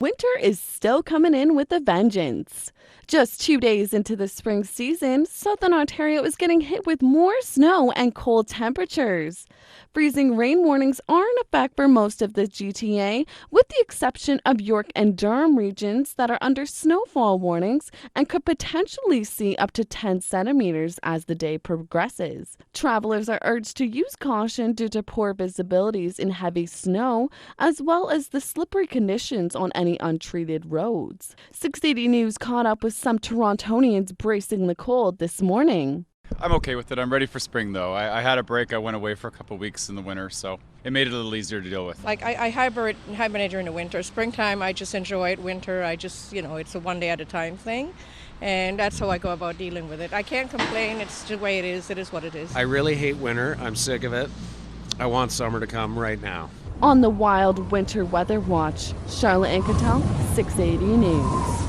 Winter is still coming in with a vengeance. Just 2 days into the spring season, southern Ontario is getting hit with more snow and cold temperatures. Freezing rain warnings are in effect for most of the GTA, with the exception of York and Durham regions that are under snowfall warnings and could potentially see up to 10 centimeters as the day progresses. Travelers are urged to use caution due to poor visibilities in heavy snow, as well as the slippery conditions on any untreated roads. 680 News caught up with some Torontonians bracing the cold this morning. I'm okay with it. I'm ready for spring, though. I had a break. I went away for a couple weeks in the winter, so it made it a little easier to deal with. Like I hibernate during the winter. Springtime, I just enjoy it. Winter, it's a one day at a time thing. And that's how I go about dealing with it. I can't complain. It's the way it is. It is what it is. I really hate winter. I'm sick of it. I want summer to come right now. On the Wild Winter Weather Watch, Charlotte Incatel, 680 News.